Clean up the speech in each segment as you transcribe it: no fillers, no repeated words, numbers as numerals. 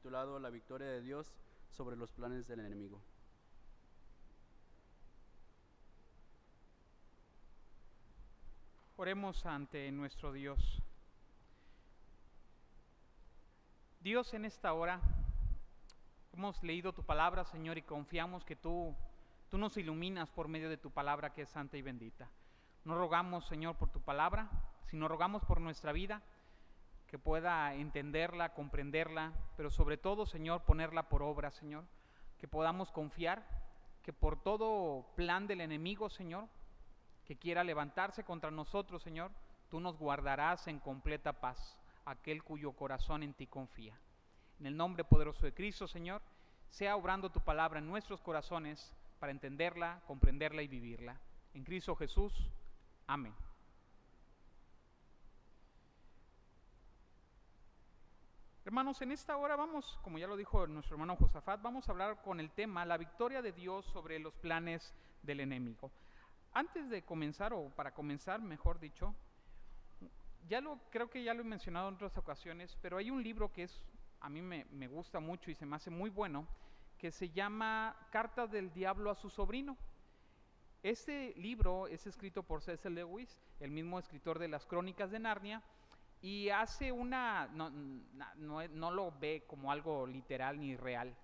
titulado La victoria de Dios sobre los planes del enemigo. Oremos ante nuestro Dios. Dios, en esta hora hemos leído tu palabra, Señor, y confiamos que tú nos iluminas por medio de tu palabra que es santa y bendita. No rogamos, Señor, por tu palabra, sino rogamos por nuestra vida, que pueda entenderla, comprenderla, pero sobre todo, Señor, ponerla por obra, Señor, que podamos confiar que por todo plan del enemigo, Señor, que quiera levantarse contra nosotros, Señor, tú nos guardarás en completa paz, aquel cuyo corazón en ti confía. En el nombre poderoso de Cristo, Señor, sea obrando tu palabra en nuestros corazones para entenderla, comprenderla y vivirla. En Cristo Jesús, amén. Hermanos, en esta hora vamos, como ya lo dijo nuestro hermano Josafat, vamos a hablar con el tema la victoria de Dios sobre los planes del enemigo. Antes de comenzar, o para comenzar, mejor dicho, creo que ya lo he mencionado en otras ocasiones, pero hay un libro que a mí me gusta mucho y se me hace muy bueno, que se llama Cartas del Diablo a su sobrino. Este libro es escrito por C.S. Lewis, el mismo escritor de las Crónicas de Narnia, y hace no lo ve como algo literal ni real,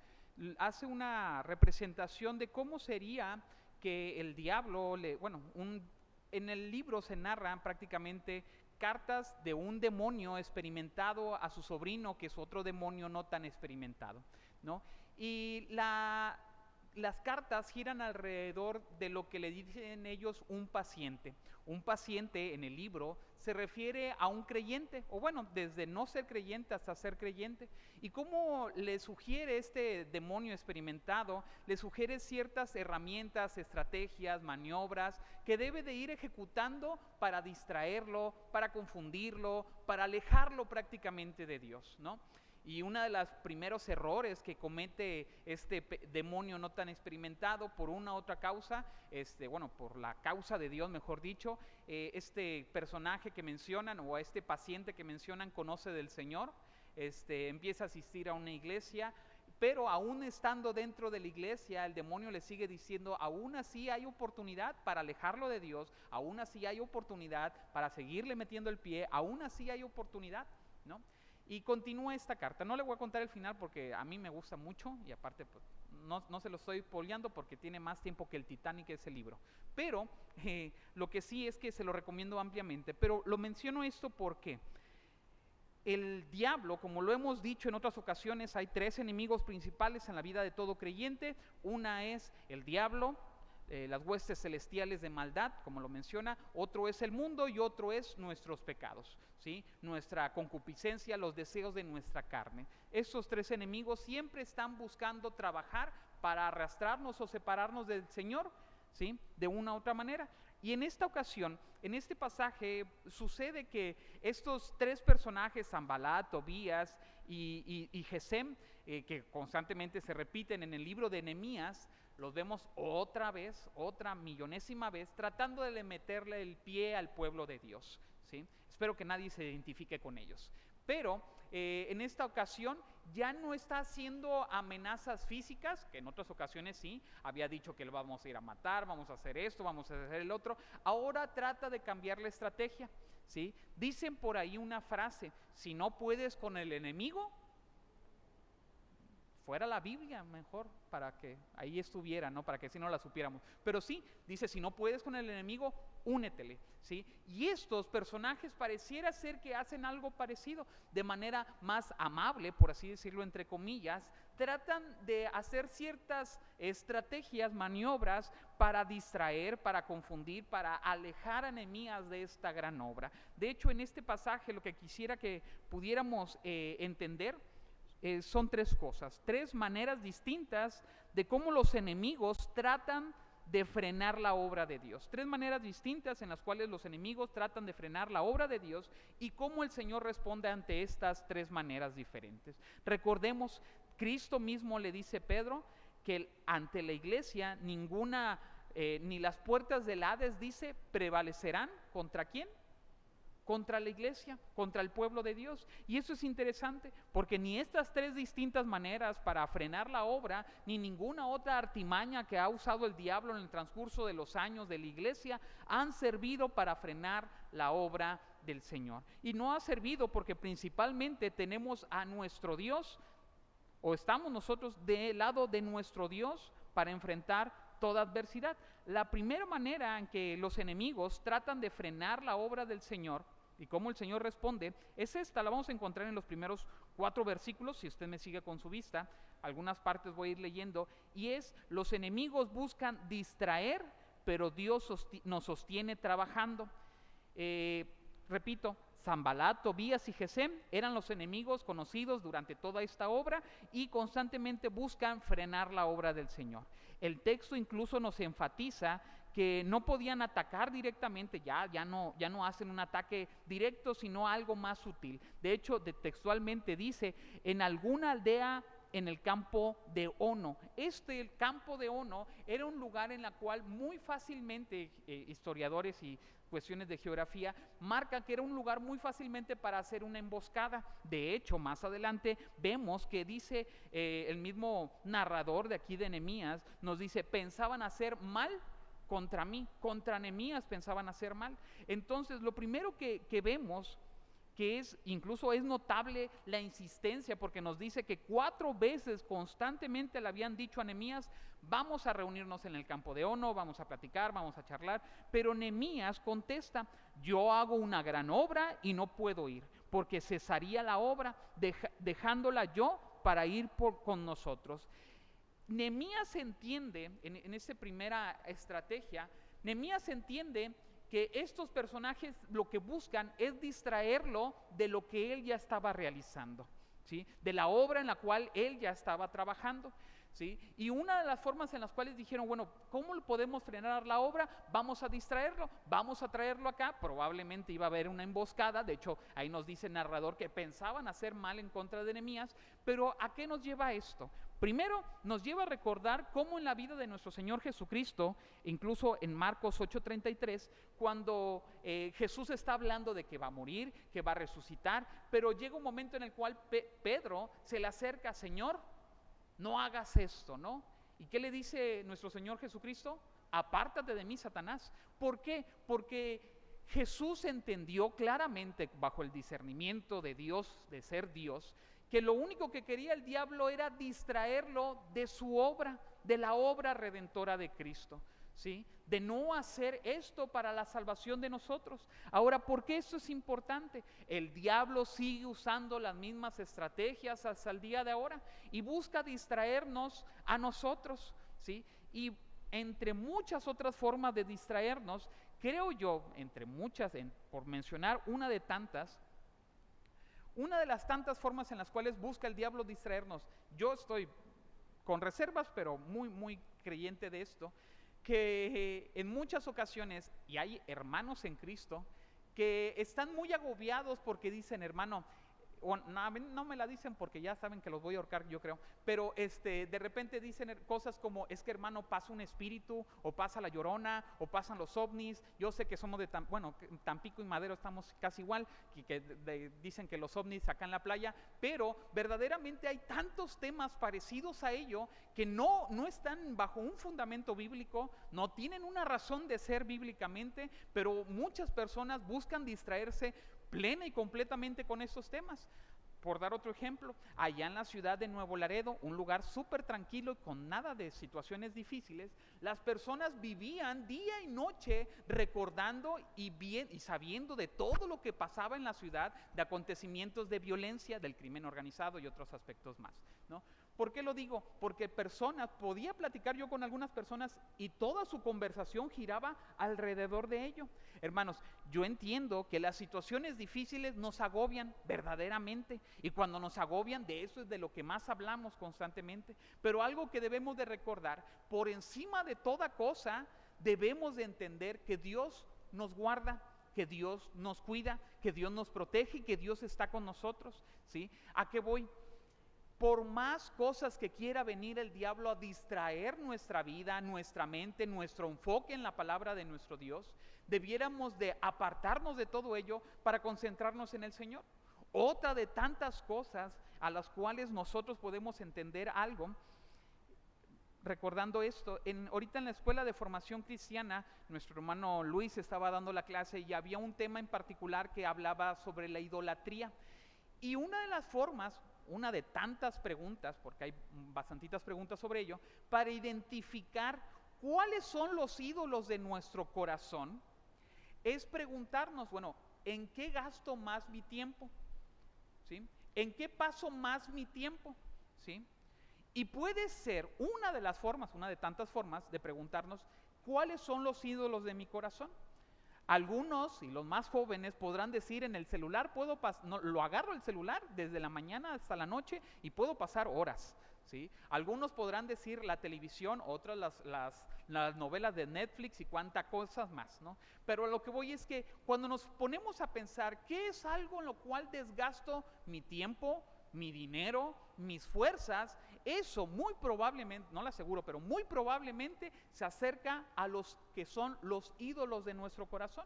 hace una representación de cómo sería que el diablo, en el libro se narran prácticamente cartas de un demonio experimentado a su sobrino, que es otro demonio no tan experimentado, ¿no? Y las cartas giran alrededor de lo que le dicen ellos un paciente. Un paciente en el libro se refiere a un creyente, o bueno, desde no ser creyente hasta ser creyente. Y cómo le sugiere este demonio experimentado, le sugiere ciertas herramientas, estrategias, maniobras que debe de ir ejecutando para distraerlo, para confundirlo, para alejarlo prácticamente de Dios, ¿no? Y uno de los primeros errores que comete este demonio no tan experimentado por una u otra causa, por la causa de Dios, mejor dicho, este personaje que mencionan o este paciente que mencionan conoce del Señor, empieza a asistir a una iglesia, pero aún estando dentro de la iglesia, el demonio le sigue diciendo, aún así hay oportunidad para alejarlo de Dios, aún así hay oportunidad para seguirle metiendo el pie, aún así hay oportunidad, ¿no? Y continúa esta carta. No le voy a contar el final porque a mí me gusta mucho y aparte pues, no se lo estoy poliando porque tiene más tiempo que el Titanic ese libro. Pero lo que sí es que se lo recomiendo ampliamente. Pero lo menciono esto porque el diablo, como lo hemos dicho en otras ocasiones, hay tres enemigos principales en la vida de todo creyente. Una es el diablo, las huestes celestiales de maldad, como lo menciona. Otro es el mundo y otro es nuestros pecados, ¿sí? Nuestra concupiscencia, los deseos de nuestra carne. Estos tres enemigos siempre están buscando trabajar para arrastrarnos o separarnos del Señor, ¿sí? De una u otra manera. Y en esta ocasión, en este pasaje, sucede que estos tres personajes, Sanbalat, Tobías y Gesem, que constantemente se repiten en el libro de Nehemías, los vemos otra vez, otra millonésima vez, tratando de meterle el pie al pueblo de Dios, ¿sí? Espero que nadie se identifique con ellos. Pero en esta ocasión ya no está haciendo amenazas físicas, que en otras ocasiones sí, había dicho que lo vamos a ir a matar, vamos a hacer esto, vamos a hacer el otro. Ahora trata de cambiar la estrategia, ¿sí? Dicen por ahí una frase, si no puedes con el enemigo, fuera la Biblia mejor, para que ahí estuviera, ¿no? Para que si no la supiéramos. Pero sí, dice, si no puedes con el enemigo, únetele, ¿sí? Y estos personajes pareciera ser que hacen algo parecido, de manera más amable, por así decirlo, entre comillas, tratan de hacer ciertas estrategias, maniobras para distraer, para confundir, para alejar a Nehemías de esta gran obra. De hecho, en este pasaje lo que quisiera que pudiéramos entender son tres cosas, tres maneras distintas de cómo los enemigos tratan de frenar la obra de Dios. Tres maneras distintas en las cuales los enemigos tratan de frenar la obra de Dios y cómo el Señor responde ante estas tres maneras diferentes. Recordemos, Cristo mismo le dice a Pedro que ante la iglesia ni las puertas del Hades, dice, prevalecerán. ¿Contra quién? contra la iglesia, contra el pueblo de Dios. Y eso es interesante, porque ni estas tres distintas maneras para frenar la obra, ni ninguna otra artimaña que ha usado el diablo en el transcurso de los años de la iglesia, han servido para frenar la obra del Señor. Y no ha servido porque principalmente tenemos a nuestro Dios, o estamos nosotros del lado de nuestro Dios para enfrentar toda adversidad. La primera manera en que los enemigos tratan de frenar la obra del Señor y cómo el Señor responde es esta. La vamos a encontrar en los primeros 4 versículos, si usted me sigue con su vista. Algunas partes voy a ir leyendo, y es: los enemigos buscan distraer, pero Dios nos sostiene trabajando. Repito, Sanbalat, Tobías y Gesem eran los enemigos conocidos durante toda esta obra y constantemente buscan frenar la obra del Señor. El texto incluso nos enfatiza que no podían atacar directamente, ya no hacen un ataque directo, sino algo más sutil. De hecho, textualmente dice: en alguna aldea en el campo de Ono. El campo de Ono era un lugar en el cual muy fácilmente historiadores y cuestiones de geografía marcan que era un lugar muy fácilmente para hacer una emboscada. De hecho, más adelante vemos que dice el mismo narrador de aquí de Nehemías, nos dice: pensaban hacer mal contra mí, contra Nehemías pensaban hacer mal. Entonces, lo primero que vemos, que incluso es notable la insistencia, porque nos dice que 4 veces constantemente le habían dicho a Nehemías: vamos a reunirnos en el campo de Ono, vamos a platicar, vamos a charlar. Pero Nehemías contesta: yo hago una gran obra y no puedo ir, porque cesaría la obra, dejándola yo para ir con nosotros. Nehemías entiende, en esa primera estrategia, Nehemías entiende que estos personajes lo que buscan es distraerlo de lo que él ya estaba realizando, ¿sí? De la obra en la cual él ya estaba trabajando, ¿sí? Y una de las formas en las cuales dijeron: bueno, ¿cómo podemos frenar la obra? Vamos a distraerlo, vamos a traerlo acá. Probablemente iba a haber una emboscada. De hecho, ahí nos dice el narrador que pensaban hacer mal en contra de Nehemías. Pero ¿a qué nos lleva esto? Primero, nos lleva a recordar cómo en la vida de nuestro Señor Jesucristo, incluso en Marcos 8:33, cuando Jesús está hablando de que va a morir, que va a resucitar, pero llega un momento en el cual Pedro se le acerca: Señor, no hagas esto, ¿no? ¿Y qué le dice nuestro Señor Jesucristo? Apártate de mí, Satanás. ¿Por qué? Porque Jesús entendió claramente, bajo el discernimiento de Dios, de ser Dios, que lo único que quería el diablo era distraerlo de su obra, de la obra redentora de Cristo, ¿sí? De no hacer esto para la salvación de nosotros. Ahora, ¿por qué esto es importante? El diablo sigue usando las mismas estrategias hasta el día de ahora y busca distraernos a nosotros, ¿sí? Y entre muchas otras formas de distraernos, creo yo, entre muchas, por mencionar una de las tantas formas en las cuales busca el diablo distraernos, yo estoy con reservas, pero muy, muy creyente de esto, que en muchas ocasiones, y hay hermanos en Cristo que están muy agobiados porque dicen: hermano, no me la dicen porque ya saben que los voy a ahorcar, yo creo, pero de repente dicen cosas como: es que, hermano, pasa un espíritu, o pasa la Llorona, o pasan los ovnis. Yo sé que somos de Tampico y Madero estamos casi igual, dicen que los ovnis acá en la playa, pero verdaderamente hay tantos temas parecidos a ello que no están bajo un fundamento bíblico, no tienen una razón de ser bíblicamente, pero muchas personas buscan distraerse plena y completamente con estos temas. Por dar otro ejemplo, allá en la ciudad de Nuevo Laredo, un lugar súper tranquilo y con nada de situaciones difíciles, las personas vivían día y noche recordando y sabiendo de todo lo que pasaba en la ciudad, de acontecimientos de violencia, del crimen organizado y otros aspectos más, ¿no? ¿Por qué lo digo? Porque podía platicar yo con algunas personas y toda su conversación giraba alrededor de ello. Hermanos, yo entiendo que las situaciones difíciles nos agobian verdaderamente, y cuando nos agobian, de eso es de lo que más hablamos constantemente. Pero algo que debemos de recordar: por encima de toda cosa, debemos de entender que Dios nos guarda, que Dios nos cuida, que Dios nos protege y que Dios está con nosotros, ¿sí? ¿A qué voy? por más cosas que quiera venir el diablo a distraer nuestra vida, nuestra mente, nuestro enfoque en la palabra de nuestro Dios, debiéramos de apartarnos de todo ello para concentrarnos en el Señor. Otra de tantas cosas a las cuales nosotros podemos entender algo, recordando esto, ahorita en la escuela de formación cristiana, nuestro hermano Luis estaba dando la clase y había un tema en particular que hablaba sobre la idolatría. Y una de las formas, una de tantas preguntas, porque hay bastantitas preguntas sobre ello, para identificar cuáles son los ídolos de nuestro corazón, es preguntarnos, bueno, ¿en qué gasto más mi tiempo? ¿Sí? ¿En qué paso más mi tiempo? ¿Sí? Y puede ser una de las formas, una de tantas formas de preguntarnos cuáles son los ídolos de mi corazón. Algunos, y los más jóvenes, podrán decir en el celular, lo agarro el celular desde la mañana hasta la noche y puedo pasar horas. ¿Sí? Algunos podrán decir la televisión, otros las novelas de Netflix y cuántas cosas más, ¿no? Pero a lo que voy es que cuando nos ponemos a pensar qué es algo en lo cual desgasto mi tiempo, mi dinero, mis fuerzas, eso muy probablemente, no lo aseguro, pero muy probablemente se acerca a los que son los ídolos de nuestro corazón.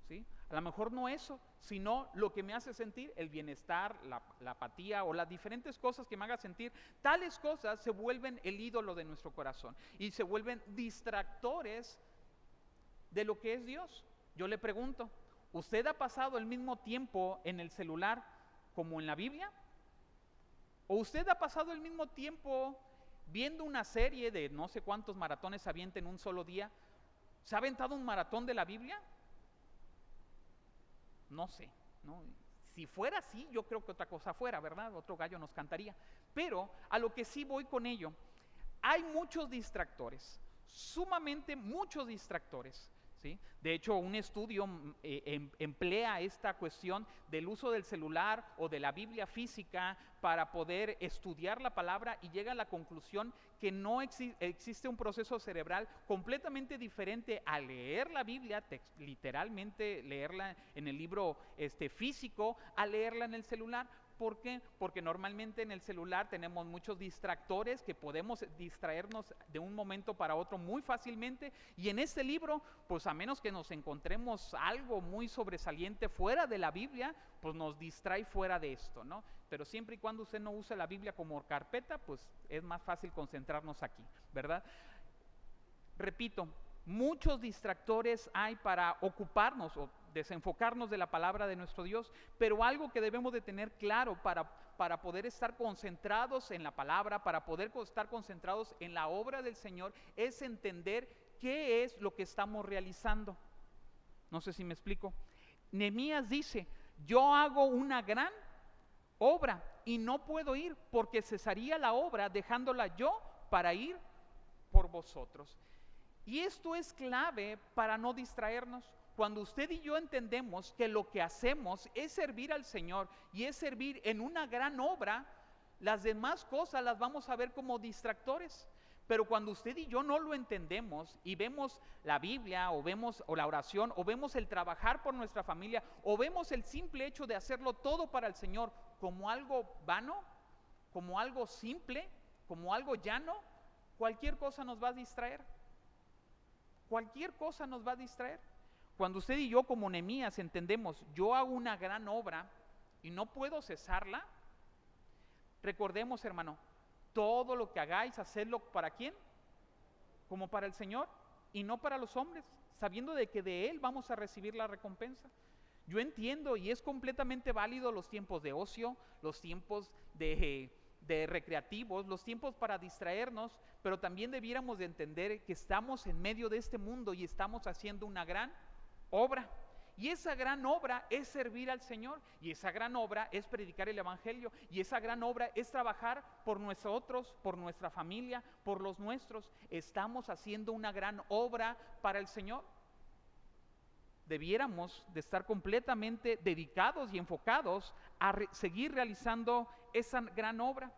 ¿Sí? A lo mejor no eso, sino lo que me hace sentir el bienestar, la apatía o las diferentes cosas que me hagan sentir. Tales cosas se vuelven el ídolo de nuestro corazón y se vuelven distractores de lo que es Dios. Yo le pregunto, ¿usted ha pasado el mismo tiempo en el celular como en la Biblia? ¿O usted ha pasado el mismo tiempo viendo una serie de no sé cuántos maratones se avienta en un solo día? ¿Se ha aventado un maratón de la Biblia? No sé, ¿no? Si fuera así, yo creo que otra cosa fuera, ¿verdad? Otro gallo nos cantaría. Pero a lo que sí voy con ello, hay muchos distractores, sumamente muchos distractores. ¿Sí? De hecho, un estudio emplea esta cuestión del uso del celular o de la Biblia física para poder estudiar la palabra y llega a la conclusión que no existe un proceso cerebral completamente diferente a leer la Biblia, literalmente leerla en el libro físico, a leerla en el celular. ¿Por qué? Porque normalmente en el celular tenemos muchos distractores que podemos distraernos de un momento para otro muy fácilmente, y en este libro, pues a menos que nos encontremos algo muy sobresaliente fuera de la Biblia, pues nos distrae fuera de esto, ¿no? Pero siempre y cuando usted no use la Biblia como carpeta, pues es más fácil concentrarnos aquí, ¿verdad? Repito, muchos distractores hay para ocuparnos o desenfocarnos de la palabra de nuestro Dios, pero algo que debemos de tener claro para poder estar concentrados en la palabra, para poder estar concentrados en la obra del Señor, es entender qué es lo que estamos realizando. No sé si me explico. Nehemías dice, yo hago una gran obra y no puedo ir porque cesaría la obra dejándola yo para ir por vosotros. Y esto es clave para no distraernos. Cuando usted y yo entendemos que lo que hacemos es servir al Señor y es servir en una gran obra, las demás cosas las vamos a ver como distractores. Pero cuando usted y yo no lo entendemos y vemos la Biblia o vemos la oración o vemos el trabajar por nuestra familia o vemos el simple hecho de hacerlo todo para el Señor como algo vano, como algo simple, como algo llano, cualquier cosa nos va a distraer. Cualquier cosa nos va a distraer. Cuando usted y yo como Nehemías entendemos, yo hago una gran obra y no puedo cesarla, recordemos, hermano, todo lo que hagáis, hacedlo ¿para quién? Como para el Señor y no para los hombres, sabiendo de que de Él vamos a recibir la recompensa. Yo entiendo y es completamente válido los tiempos de ocio, los tiempos de recreativos, los tiempos para distraernos, pero también debiéramos de entender que estamos en medio de este mundo y estamos haciendo una gran obra. Y esa gran obra es servir al Señor, y esa gran obra es predicar el Evangelio, y esa gran obra es trabajar por nosotros, por nuestra familia, por los nuestros. Estamos haciendo una gran obra para el Señor. Debiéramos de estar completamente dedicados y enfocados a seguir realizando esa gran obra.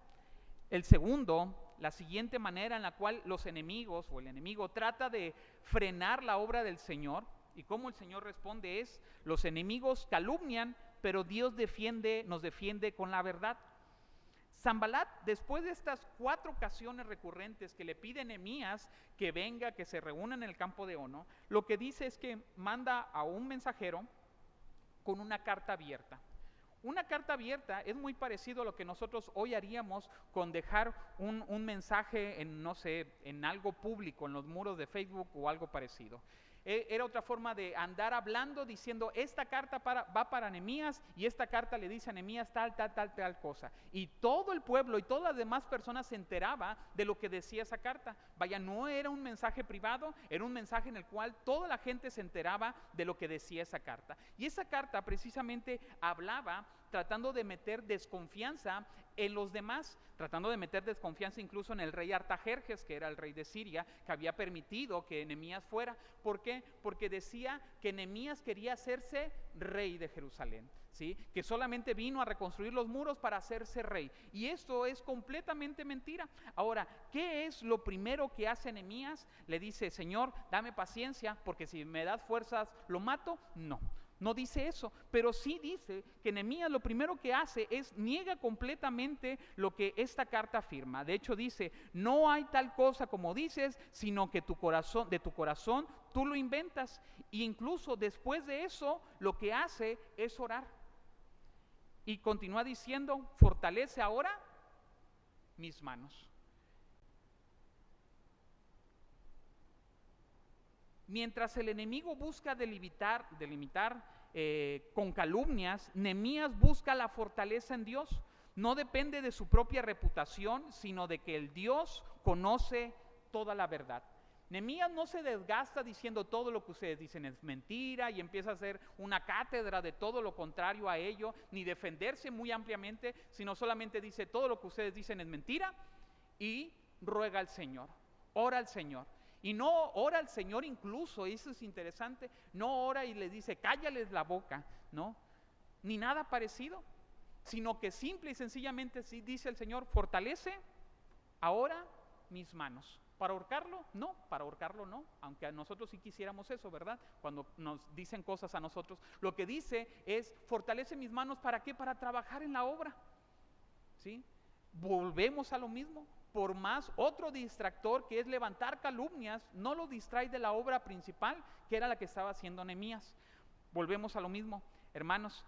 El segundo, la siguiente manera en la cual los enemigos o el enemigo trata de frenar la obra del Señor y cómo el Señor responde es: los enemigos calumnian, pero Dios nos defiende con la verdad. Sanbalat, después de estas 4 ocasiones recurrentes que le pide Nehemías que venga, que se reúnan en el campo de Ono, lo que dice es que manda a un mensajero con una carta abierta. Una carta abierta es muy parecido a lo que nosotros hoy haríamos con dejar un mensaje en, no sé, en algo público, en los muros de Facebook o algo parecido. Era otra forma de andar hablando, diciendo, esta carta va para Nehemías y esta carta le dice a Nehemías tal cosa. Y todo el pueblo y todas las demás personas se enteraba de lo que decía esa carta. Vaya, no era un mensaje privado, era un mensaje en el cual toda la gente se enteraba de lo que decía esa carta. Y esa carta precisamente hablaba tratando de meter desconfianza en los demás, tratando de meter desconfianza incluso en el rey Artajerjes, que era el rey de Siria, que había permitido que Nehemías fuera. ¿Por qué? Porque decía que Nehemías quería hacerse rey de Jerusalén, ¿sí? Que solamente vino a reconstruir los muros para hacerse rey. Y esto es completamente mentira. Ahora, ¿qué es lo primero que hace Nehemías? Le dice, Señor, dame paciencia, porque si me das fuerzas, ¿lo mato? No dice eso, pero sí dice que Nehemías lo primero que hace es niega completamente lo que esta carta afirma. De hecho dice, no hay tal cosa como dices, sino que de tu corazón tú lo inventas. E incluso después de eso lo que hace es orar. Y continúa diciendo, fortalece ahora mis manos. Mientras el enemigo busca delimitar con calumnias, Nehemías busca la fortaleza en Dios. No depende de su propia reputación, sino de que el Dios conoce toda la verdad. Nehemías no se desgasta diciendo todo lo que ustedes dicen es mentira y empieza a hacer una cátedra de todo lo contrario a ello, ni defenderse muy ampliamente, sino solamente dice todo lo que ustedes dicen es mentira y ruega al Señor, ora al Señor. Y no ora al Señor incluso, eso es interesante, no ora y le dice cállales la boca, no, ni nada parecido, sino que simple y sencillamente sí dice el Señor, fortalece ahora mis manos. ¿Para ahorcarlo? No, para ahorcarlo no, aunque a nosotros sí quisiéramos eso, ¿verdad? Cuando nos dicen cosas a nosotros, lo que dice es fortalece mis manos, ¿para qué? Para trabajar en la obra, ¿sí? Volvemos a lo mismo. Por más otro distractor que es levantar calumnias, no lo distrae de la obra principal, que era la que estaba haciendo Nehemías. Volvemos a lo mismo, hermanos.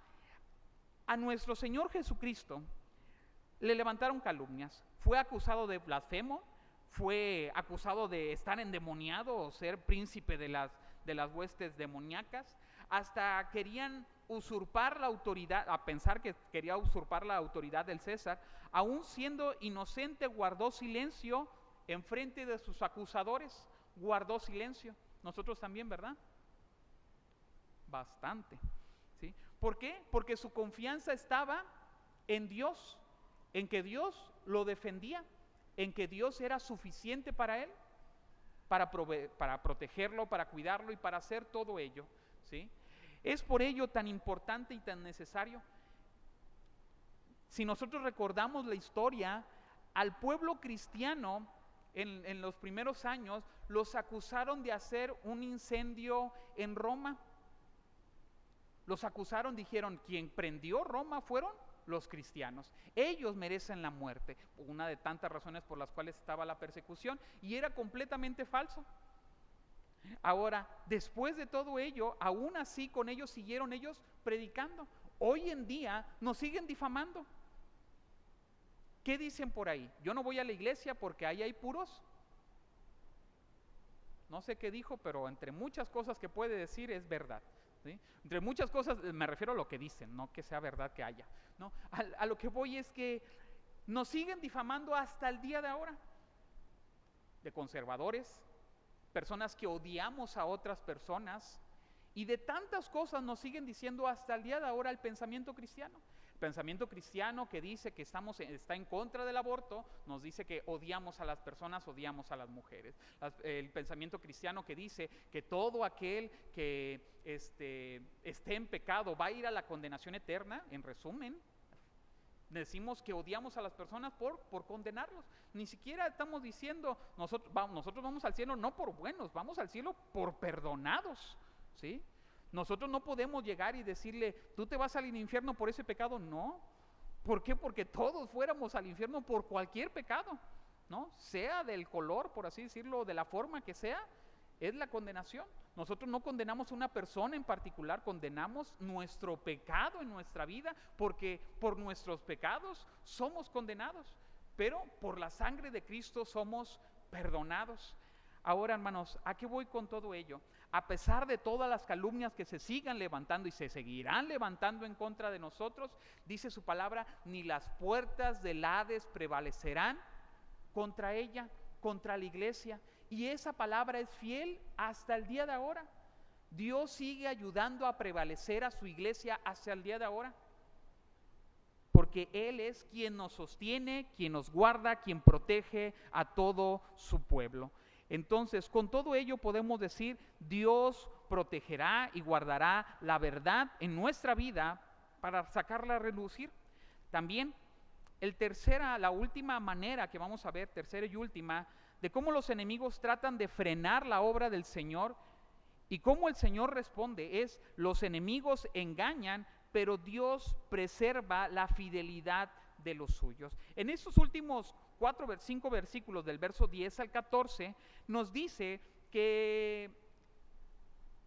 A nuestro Señor Jesucristo le levantaron calumnias. Fue acusado de blasfemo, fue acusado de estar endemoniado o ser príncipe de las huestes demoníacas. Hasta querían usurpar la autoridad, a pensar que quería usurpar la autoridad del César. Aún siendo inocente, guardó silencio en frente de sus acusadores, guardó silencio. Nosotros también, ¿verdad? Bastante, ¿sí? ¿Por qué? Porque su confianza estaba en Dios, en que Dios lo defendía, en que Dios era suficiente para él, para protegerlo, para cuidarlo y para hacer todo ello, ¿sí? Es por ello tan importante y tan necesario. Si nosotros recordamos la historia, al pueblo cristiano en los primeros años los acusaron de hacer un incendio en Roma. Los acusaron, dijeron, quien prendió Roma fueron los cristianos. Ellos merecen la muerte. Una de tantas razones por las cuales estaba la persecución, y era completamente falso. Ahora, después de todo ello, aún así con ellos siguieron ellos predicando. Hoy en día nos siguen difamando. ¿Qué dicen por ahí? Yo no voy a la iglesia porque ahí hay puros. No sé qué dijo, pero entre muchas cosas que puede decir es verdad, ¿sí? Entre muchas cosas, me refiero a lo que dicen, no que sea verdad que haya, ¿no? A lo que voy es que nos siguen difamando hasta el día de ahora. De conservadores, personas que odiamos a otras personas, y de tantas cosas nos siguen diciendo hasta el día de ahora el pensamiento cristiano. El pensamiento cristiano que dice que está en contra del aborto, nos dice que odiamos a las personas, odiamos a las mujeres. El pensamiento cristiano que dice que todo aquel que esté en pecado va a ir a la condenación eterna. En resumen, decimos que odiamos a las personas por condenarlos. Ni siquiera estamos diciendo nosotros vamos al cielo no por buenos, vamos al cielo por perdonados, ¿sí? Nosotros no podemos llegar y decirle, tú te vas al infierno por ese pecado, no, ¿Por qué? Porque todos fuéramos al infierno por cualquier pecado, ¿no? Sea del color, por así decirlo, de la forma que sea, es la condenación. Nosotros no condenamos a una persona en particular, condenamos nuestro pecado en nuestra vida, porque por nuestros pecados somos condenados, pero por la sangre de Cristo somos perdonados. Ahora, hermanos, ¿a qué voy con todo ello? A pesar de todas las calumnias que se sigan levantando y se seguirán levantando en contra de nosotros, dice su palabra, ni las puertas del Hades prevalecerán contra ella, contra la iglesia. Y esa palabra es fiel hasta el día de ahora. Dios sigue ayudando a prevalecer a su iglesia hasta el día de ahora, porque Él es quien nos sostiene, quien nos guarda, quien protege a todo su pueblo. Entonces, con todo ello podemos decir, Dios protegerá y guardará la verdad en nuestra vida para sacarla a relucir. También, la última manera que vamos a ver, tercera y última, de cómo los enemigos tratan de frenar la obra del Señor y cómo el Señor responde, es: los enemigos engañan, pero Dios preserva la fidelidad de los suyos. En estos últimos 5 versículos, del verso 10 al 14, nos dice que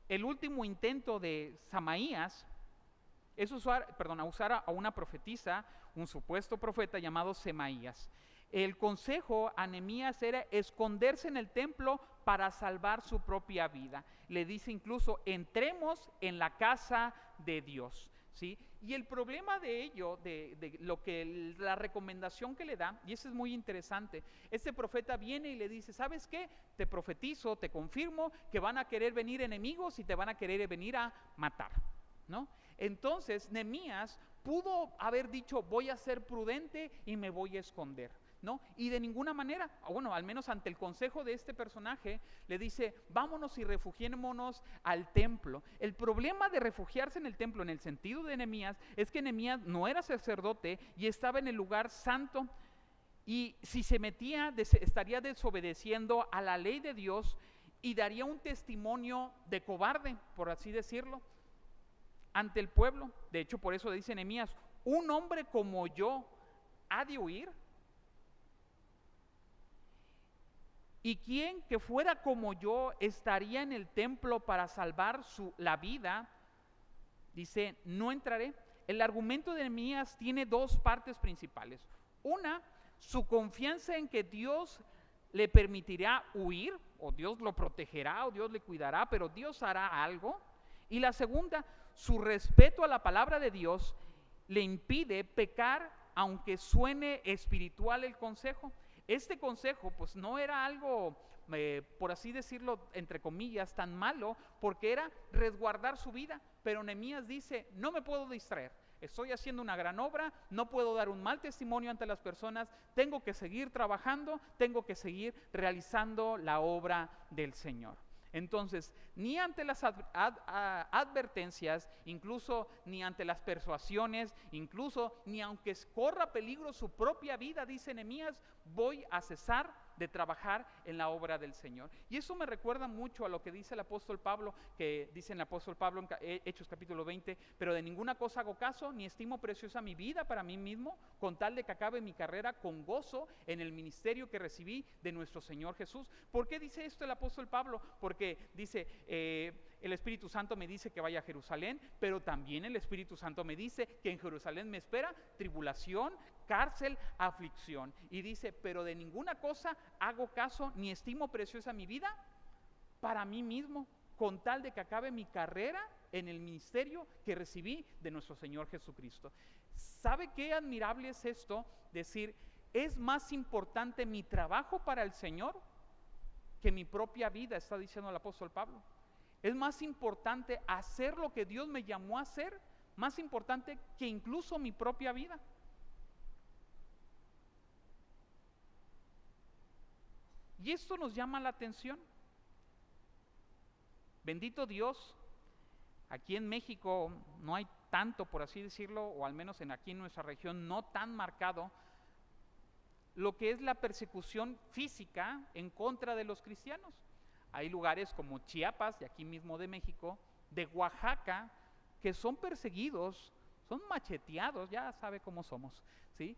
el último intento de Samaías es usar a una profetisa, un supuesto profeta llamado Semaías. El consejo a Nehemías era esconderse en el templo para salvar su propia vida. Le dice incluso: entremos en la casa de Dios, ¿sí? Y el problema de ello, de lo que la recomendación que le da, y eso es muy interesante, este profeta viene y le dice: ¿sabes qué? Te profetizo, te confirmo que van a querer venir enemigos y te van a querer venir a matar, ¿no? Entonces Nehemías pudo haber dicho: voy a ser prudente y me voy a esconder, ¿no? Y de ninguna manera, bueno, al menos ante el consejo de este personaje, le dice: vámonos y refugiémonos al templo. El problema de refugiarse en el templo, en el sentido de Nehemías, es que Nehemías no era sacerdote y estaba en el lugar santo, y si se metía, estaría desobedeciendo a la ley de Dios y daría un testimonio de cobarde, por así decirlo, ante el pueblo. De hecho, por eso dice Nehemías: un hombre como yo ha de huir. ¿Y quién que fuera como yo estaría en el templo para salvar la vida? Dice: no entraré. El argumento de Nehemías tiene dos partes principales. Una, su confianza en que Dios le permitirá huir, o Dios lo protegerá, o Dios le cuidará, pero Dios hará algo. Y la segunda, su respeto a la palabra de Dios le impide pecar, aunque suene espiritual el consejo. Este consejo pues no era algo, por así decirlo, entre comillas, tan malo, porque era resguardar su vida. Pero Nehemías dice: no me puedo distraer, estoy haciendo una gran obra, no puedo dar un mal testimonio ante las personas, tengo que seguir trabajando, tengo que seguir realizando la obra del Señor. Entonces, ni ante las advertencias, incluso ni ante las persuasiones, incluso ni aunque corra peligro su propia vida, dice Nehemías, voy a cesar de trabajar en la obra del Señor. Y eso me recuerda mucho a lo que dice el apóstol Pablo, que dice el apóstol Pablo en Hechos capítulo 20: pero de ninguna cosa hago caso, ni estimo preciosa mi vida para mí mismo, con tal de que acabe mi carrera con gozo en el ministerio que recibí de nuestro Señor Jesús. ¿Por qué dice esto el apóstol Pablo? Porque dice: el Espíritu Santo me dice que vaya a Jerusalén, pero también el Espíritu Santo me dice que en Jerusalén me espera tribulación, cárcel, aflicción. Y dice: pero de ninguna cosa hago caso, ni estimo preciosa mi vida para mí mismo, con tal de que acabe mi carrera en el ministerio que recibí de nuestro Señor Jesucristo. ¿Sabe qué admirable es esto? Decir: es más importante mi trabajo para el Señor que mi propia vida, está diciendo el apóstol Pablo. Es más importante hacer lo que Dios me llamó a hacer, más importante que incluso mi propia vida. Y esto nos llama la atención. Bendito Dios, aquí en México no hay tanto, por así decirlo, o al menos aquí en nuestra región no tan marcado, lo que es la persecución física en contra de los cristianos. Hay lugares como Chiapas, de aquí mismo de México, de Oaxaca, que son perseguidos son macheteados, ya sabe cómo somos, ¿sí?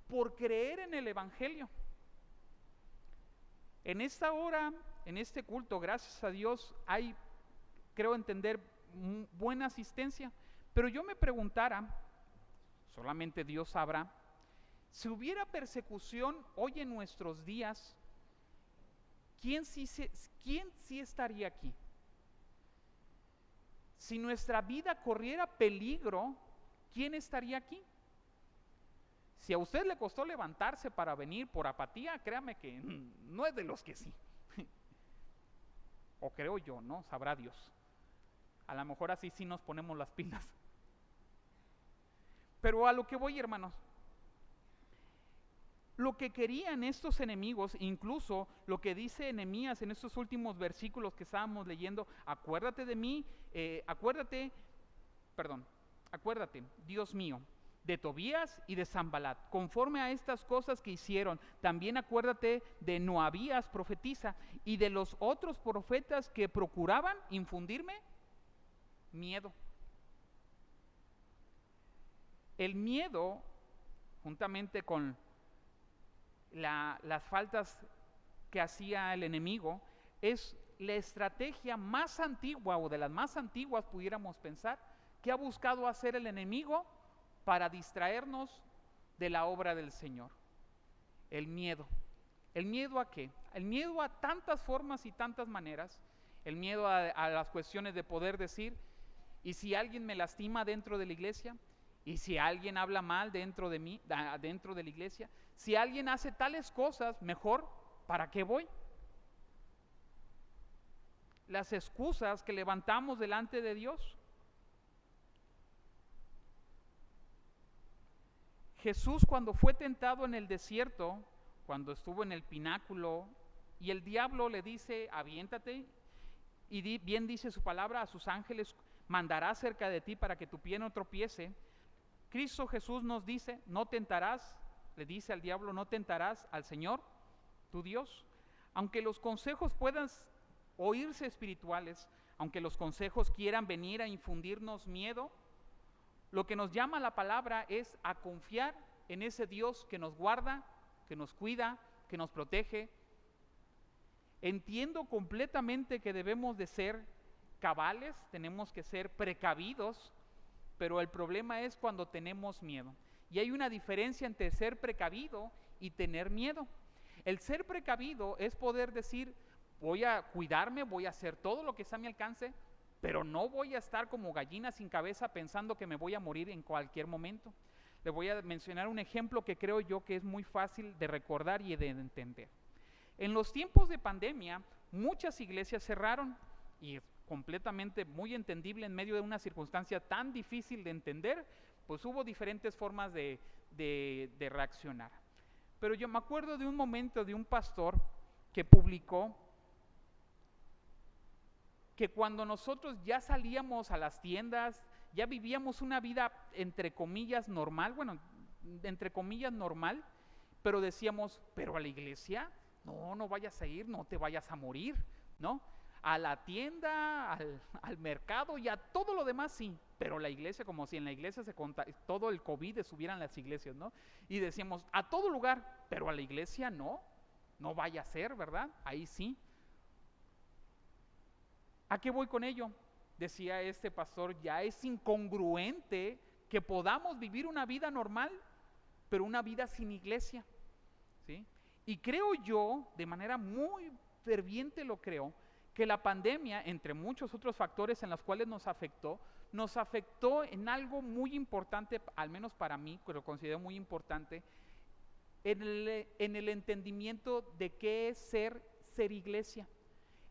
Por creer en el Evangelio. En esta hora, en este culto, gracias a Dios, hay, creo entender, buena asistencia. Pero yo me preguntara, solamente Dios sabrá, si hubiera persecución hoy en nuestros días, ¿quién sí estaría aquí? Si nuestra vida corriera peligro, ¿quién estaría aquí? Si a usted le costó levantarse para venir por apatía, créame que no es de los que sí. O creo yo, ¿no? Sabrá Dios. A lo mejor así sí nos ponemos las pilas. Pero a lo que voy, hermanos, lo que querían estos enemigos, incluso lo que dice Nehemías en estos últimos versículos que estábamos leyendo, acuérdate de mí, acuérdate, Dios mío, de Tobías y de Sanbalat, conforme a estas cosas que hicieron. También acuérdate de Noabías, profetiza, y de los otros profetas que procuraban infundirme miedo. El miedo, juntamente con las faltas que hacía el enemigo, es la estrategia más antigua, o de las más antiguas pudiéramos pensar, que ha buscado hacer el enemigo para distraernos de la obra del Señor. El miedo. ¿El miedo a qué? El miedo a tantas formas y tantas maneras. El miedo a las cuestiones de poder decir, ¿y si alguien me lastima dentro de la iglesia? ¿Y si alguien habla mal dentro de mí, dentro de la iglesia? Si alguien hace tales cosas, mejor, ¿para qué voy? Las excusas que levantamos delante de Dios. Jesús, cuando fue tentado en el desierto, cuando estuvo en el pináculo, y el diablo le dice, aviéntate, y bien dice su palabra, a sus ángeles mandará cerca de ti para que tu pie no tropiece. Cristo Jesús nos dice, no tentarás, le dice al diablo, no tentarás al Señor, tu Dios. Aunque los consejos puedan oírse espirituales, aunque los consejos quieran venir a infundirnos miedo, lo que nos llama la palabra es a confiar en ese Dios que nos guarda, que nos cuida, que nos protege. Entiendo completamente que debemos de ser cabales, tenemos que ser precavidos, pero el problema es cuando tenemos miedo. Y hay una diferencia entre ser precavido y tener miedo. El ser precavido es poder decir, voy a cuidarme, voy a hacer todo lo que está a mi alcance, pero no voy a estar como gallina sin cabeza pensando que me voy a morir en cualquier momento. Le voy a mencionar un ejemplo que creo yo que es muy fácil de recordar y de entender. En los tiempos de pandemia, muchas iglesias cerraron, y completamente muy entendible en medio de una circunstancia tan difícil de entender, pues hubo diferentes formas de reaccionar. Pero yo me acuerdo de un momento de un pastor que publicó que cuando nosotros ya salíamos a las tiendas, ya vivíamos una vida entre comillas normal, pero decíamos, pero a la iglesia, no vayas a ir, no te vayas a morir, ¿no? A la tienda, al mercado y a todo lo demás sí, pero la iglesia, como si en la iglesia todo el COVID estuviera en las iglesias, ¿no? Y decíamos, a todo lugar, pero a la iglesia no vaya a ser, ¿verdad? Ahí sí. ¿A qué voy con ello? Decía este pastor, ya es incongruente que podamos vivir una vida normal, pero una vida sin iglesia, ¿sí? Y creo yo, de manera muy ferviente lo creo, que la pandemia, entre muchos otros factores en los cuales nos afectó en algo muy importante, al menos para mí, que lo considero muy importante, en el entendimiento de qué es ser iglesia.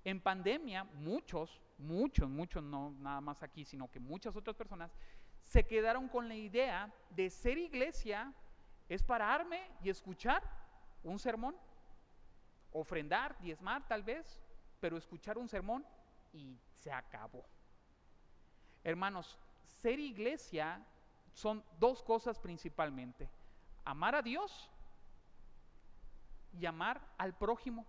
En pandemia, muchos, no nada más aquí, sino que muchas otras personas, se quedaron con la idea de ser iglesia es pararme y escuchar un sermón, ofrendar, diezmar tal vez, pero escuchar un sermón y se acabó. Hermanos, ser iglesia son dos cosas principalmente: amar a Dios y amar al prójimo.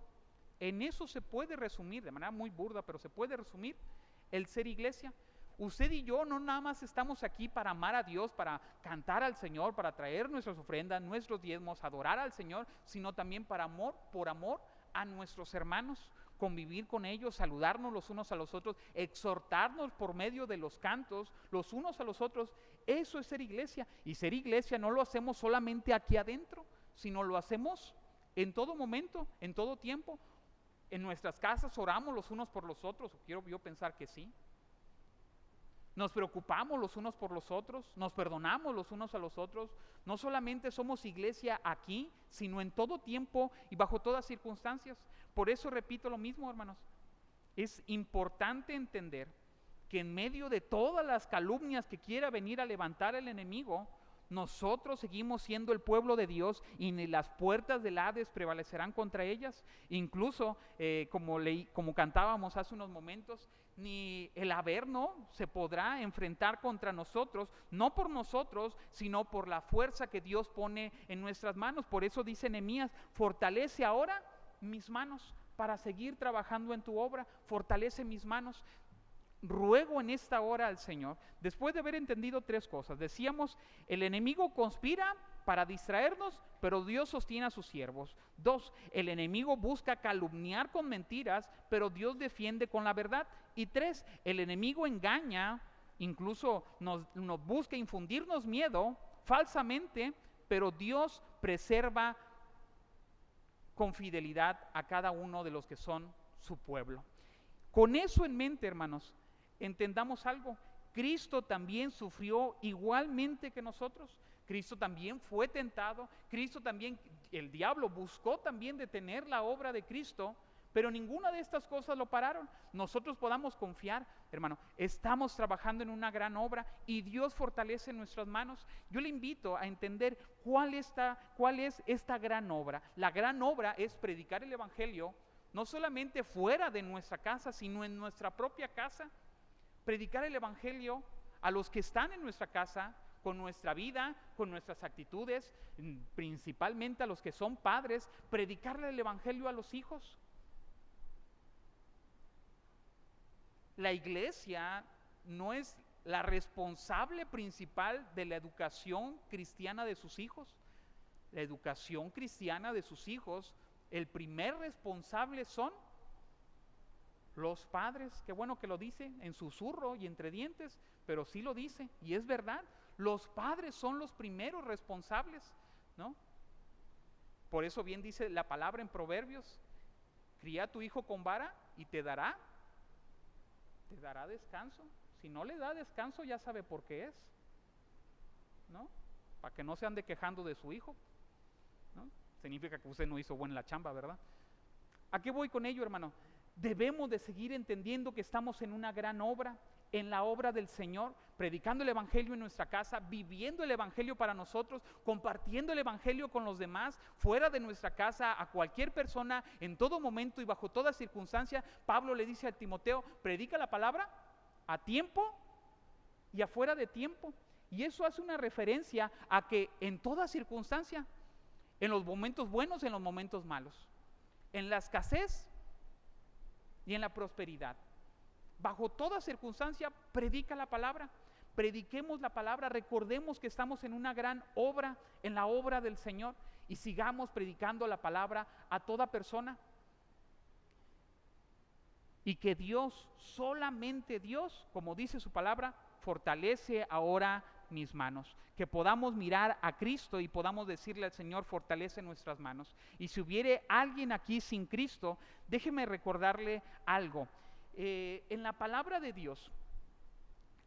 En eso se puede resumir, de manera muy burda, pero se puede resumir el ser iglesia. Usted y yo no nada más estamos aquí para amar a Dios, para cantar al Señor, para traer nuestras ofrendas, nuestros diezmos, adorar al Señor, sino también por amor a nuestros hermanos, convivir con ellos, saludarnos los unos a los otros, exhortarnos por medio de los cantos los unos a los otros. Eso es ser iglesia. Y ser iglesia no lo hacemos solamente aquí adentro, sino lo hacemos en todo momento, en todo tiempo. En nuestras casas oramos los unos por los otros, o quiero yo pensar que sí. Nos preocupamos los unos por los otros, nos perdonamos los unos a los otros. No solamente somos iglesia aquí, sino en todo tiempo y bajo todas circunstancias. Por eso repito lo mismo, hermanos. Es importante entender que en medio de todas las calumnias que quiera venir a levantar el enemigo, nosotros seguimos siendo el pueblo de Dios y ni las puertas del Hades prevalecerán contra ellas. Incluso, como cantábamos hace unos momentos, ni el Averno se podrá enfrentar contra nosotros, no por nosotros, sino por la fuerza que Dios pone en nuestras manos. Por eso dice Nehemías: fortalece ahora mis manos para seguir trabajando en tu obra, fortalece mis manos. Ruego en esta hora al Señor, después de haber entendido tres cosas, decíamos, el enemigo conspira para distraernos, pero Dios sostiene a sus siervos. 2, el enemigo busca calumniar con mentiras, pero Dios defiende con la verdad. Y 3, el enemigo engaña, incluso nos busca infundirnos miedo falsamente, pero Dios preserva con fidelidad a cada uno de los que son su pueblo. Con eso en mente, hermanos, entendamos algo: Cristo también sufrió igualmente que nosotros. Cristo también fue tentado. Cristo también, el diablo buscó también detener la obra de Cristo, pero ninguna de estas cosas lo pararon. Nosotros podamos confiar, hermano, estamos trabajando en una gran obra y Dios fortalece nuestras manos. Yo le invito a entender cuál es esta gran obra. La gran obra es predicar el evangelio, no solamente fuera de nuestra casa, sino en nuestra propia casa. Predicar el evangelio a los que están en nuestra casa, con nuestra vida, con nuestras actitudes, principalmente a los que son padres, predicarle el evangelio a los hijos. La iglesia no es la responsable principal de la educación cristiana de sus hijos. La educación cristiana de sus hijos, el primer responsable son los padres. Qué bueno que lo dice en susurro y entre dientes, pero sí lo dice y es verdad. Los padres son los primeros responsables, ¿no? Por eso bien dice la palabra en Proverbios: cría a tu hijo con vara y te dará descanso. Si no le da descanso, ya sabe por qué es, ¿no? Para que no se ande quejando de su hijo, ¿no? Significa que usted no hizo buena la chamba, ¿verdad? ¿A qué voy con ello, hermano? Debemos de seguir entendiendo que estamos en una gran obra, en la obra del Señor, predicando el evangelio en nuestra casa, viviendo el evangelio para nosotros, compartiendo el evangelio con los demás, fuera de nuestra casa, a cualquier persona, en todo momento y bajo toda circunstancia. Pablo le dice a Timoteo: predica la palabra a tiempo y afuera de tiempo. Y eso hace una referencia a que en toda circunstancia, en los momentos buenos, en los momentos malos, en la escasez y en la prosperidad, bajo toda circunstancia, predica la palabra. Prediquemos la palabra, recordemos que estamos en una gran obra, en la obra del Señor, y sigamos predicando la palabra a toda persona. Y que Dios, solamente Dios, como dice su palabra, fortalece ahora mis manos. Que podamos mirar a Cristo y podamos decirle al Señor: fortalece nuestras manos. Y si hubiere alguien aquí sin Cristo, déjeme recordarle algo. En la palabra de Dios,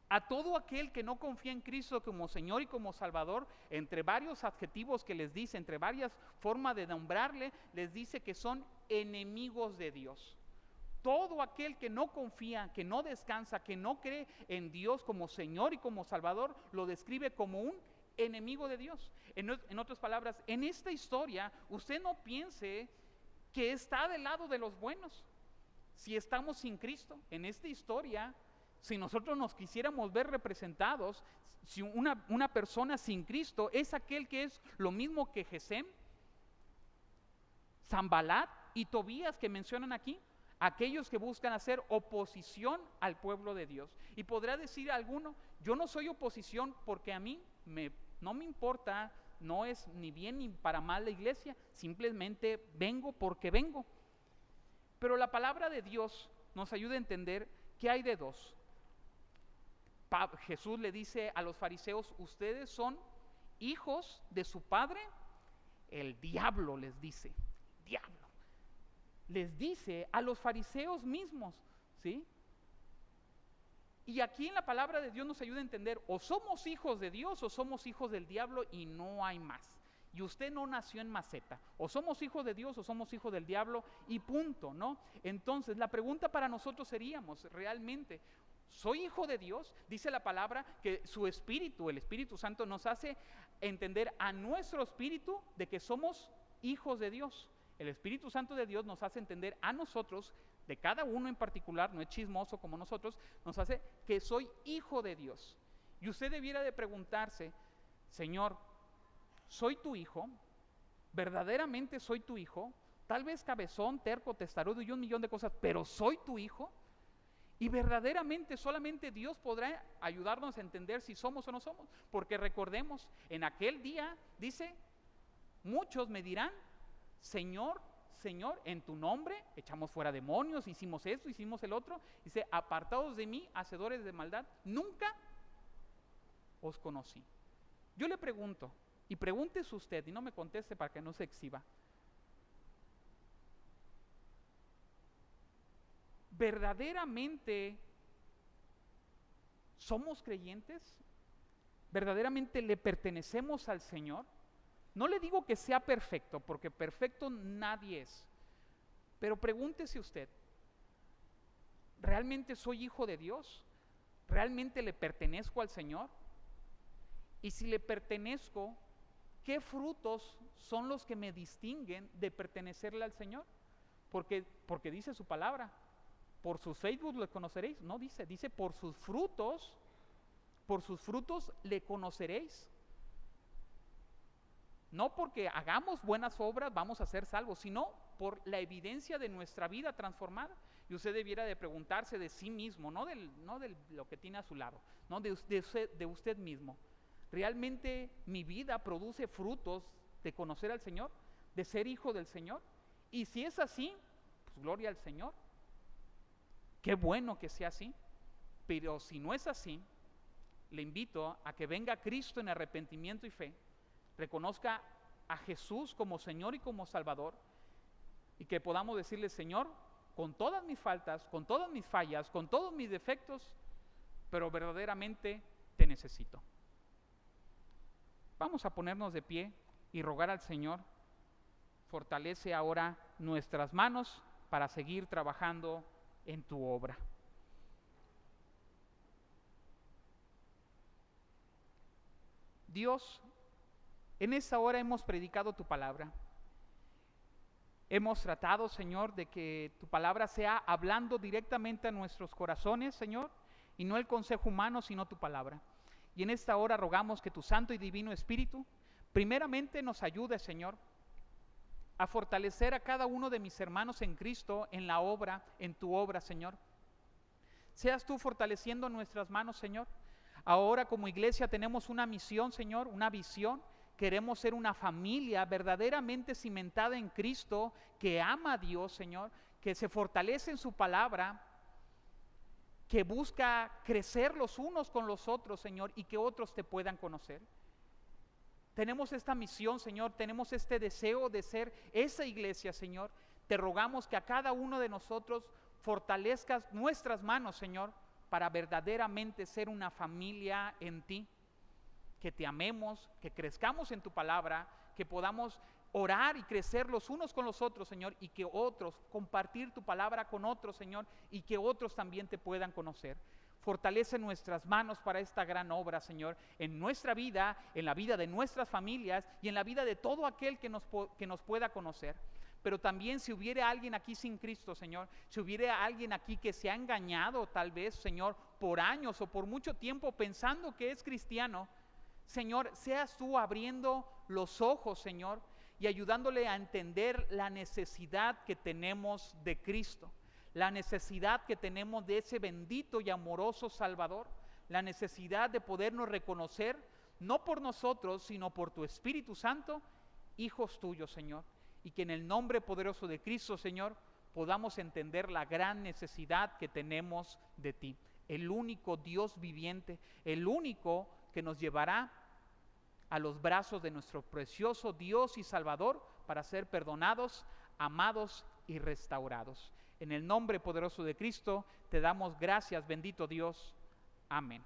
a todo aquel que no confía en Cristo como Señor y como Salvador, entre varios adjetivos que les dice, entre varias formas de nombrarle, les dice que son enemigos de Dios. Todo aquel que no confía, que no descansa, que no cree en Dios como Señor y como Salvador, lo describe como un enemigo de Dios. En otras palabras, en esta historia, usted no piense que está del lado de los buenos. Si estamos sin Cristo, en esta historia, si nosotros nos quisiéramos ver representados, si una persona sin Cristo es aquel que es lo mismo que Gesem, Sanbalat y Tobías que mencionan aquí, aquellos que buscan hacer oposición al pueblo de Dios. Y podrá decir alguno, yo no soy oposición porque a mí no me importa, no es ni bien ni para mal la iglesia, simplemente vengo porque vengo. Pero la palabra de Dios nos ayuda a entender que hay de dos. Jesús le dice a los fariseos, ustedes son hijos de su padre, el diablo, les dice, diablo. Les dice a los fariseos mismos, ¿sí? Y aquí en la palabra de Dios nos ayuda a entender, o somos hijos de Dios o somos hijos del diablo y no hay más. Y usted no nació en maceta, o somos hijos de Dios o somos hijos del diablo y punto, ¿no? Entonces la pregunta para nosotros seríamos, realmente, ¿soy hijo de Dios? Dice la palabra que su espíritu, el Espíritu Santo, nos hace entender a nuestro espíritu de que somos hijos de Dios. El Espíritu Santo de Dios nos hace entender a nosotros, de cada uno en particular, no es chismoso como nosotros, nos hace que soy hijo de Dios. Y usted debiera de preguntarse, Señor, ¿soy tu hijo? ¿Verdaderamente soy tu hijo? Tal vez cabezón, terco, testarudo y un millón de cosas, pero ¿soy tu hijo? Y verdaderamente solamente Dios podrá ayudarnos a entender si somos o no somos. Porque recordemos, en aquel día, dice, muchos me dirán, Señor, Señor, en tu nombre echamos fuera demonios, hicimos esto, hicimos el otro. Dice, apartados de mí, hacedores de maldad, nunca os conocí. Yo le pregunto, y pregúntese usted, y no me conteste para que no se exhiba. ¿Verdaderamente somos creyentes? ¿Verdaderamente le pertenecemos al Señor? No le digo que sea perfecto, porque perfecto nadie es. Pero pregúntese usted, ¿realmente soy hijo de Dios? ¿Realmente le pertenezco al Señor? Y si le pertenezco, ¿qué frutos son los que me distinguen de pertenecerle al Señor? Porque dice su palabra, por sus Facebook le conoceréis. No dice por sus frutos le conoceréis. No porque hagamos buenas obras vamos a ser salvos, sino por la evidencia de nuestra vida transformada. Y usted debiera de preguntarse de sí mismo, no de lo que tiene a su lado, no de usted mismo. ¿Realmente mi vida produce frutos de conocer al Señor, de ser hijo del Señor? Y si es así, pues gloria al Señor. Qué bueno que sea así. Pero si no es así, le invito a que venga Cristo en arrepentimiento y fe, reconozca a Jesús como Señor y como Salvador, y que podamos decirle, Señor, con todas mis faltas, con todas mis fallas, con todos mis defectos, pero verdaderamente te necesito. Vamos a ponernos de pie y rogar al Señor, fortalece ahora nuestras manos para seguir trabajando en tu obra. Dios, en esta hora hemos predicado tu palabra. Hemos tratado, Señor, de que tu palabra sea hablando directamente a nuestros corazones, Señor, y no el consejo humano, sino tu palabra. Y en esta hora rogamos que tu Santo y Divino Espíritu, primeramente nos ayude, Señor, a fortalecer a cada uno de mis hermanos en Cristo, en la obra, en tu obra, Señor. Seas tú fortaleciendo nuestras manos, Señor. Ahora como iglesia tenemos una misión, Señor, una visión. Queremos ser una familia verdaderamente cimentada en Cristo, que ama a Dios, Señor, que se fortalece en su palabra, que busca crecer los unos con los otros, Señor, y que otros te puedan conocer. Tenemos esta misión, Señor, tenemos este deseo de ser esa iglesia, Señor. Te rogamos que a cada uno de nosotros fortalezcas nuestras manos, Señor, para verdaderamente ser una familia en ti. Que te amemos, que crezcamos en tu palabra, que podamos orar y crecer los unos con los otros, Señor, y que otros, compartir tu palabra con otros, Señor, y que otros también te puedan conocer. Fortalece nuestras manos para esta gran obra, Señor, en nuestra vida, en la vida de nuestras familias y en la vida de todo aquel que nos pueda conocer. Pero también si hubiera alguien aquí sin Cristo, Señor, si hubiera alguien aquí que se ha engañado tal vez, Señor, por años o por mucho tiempo pensando que es cristiano, Señor, seas tú abriendo los ojos, Señor, y ayudándole a entender la necesidad que tenemos de Cristo, la necesidad que tenemos de ese bendito y amoroso Salvador, la necesidad de podernos reconocer, no por nosotros, sino por tu Espíritu Santo, hijos tuyos, Señor, y que en el nombre poderoso de Cristo, Señor, podamos entender la gran necesidad que tenemos de ti, el único Dios viviente, el único que nos llevará a los brazos de nuestro precioso Dios y Salvador para ser perdonados, amados y restaurados. En el nombre poderoso de Cristo te damos gracias, bendito Dios. Amén.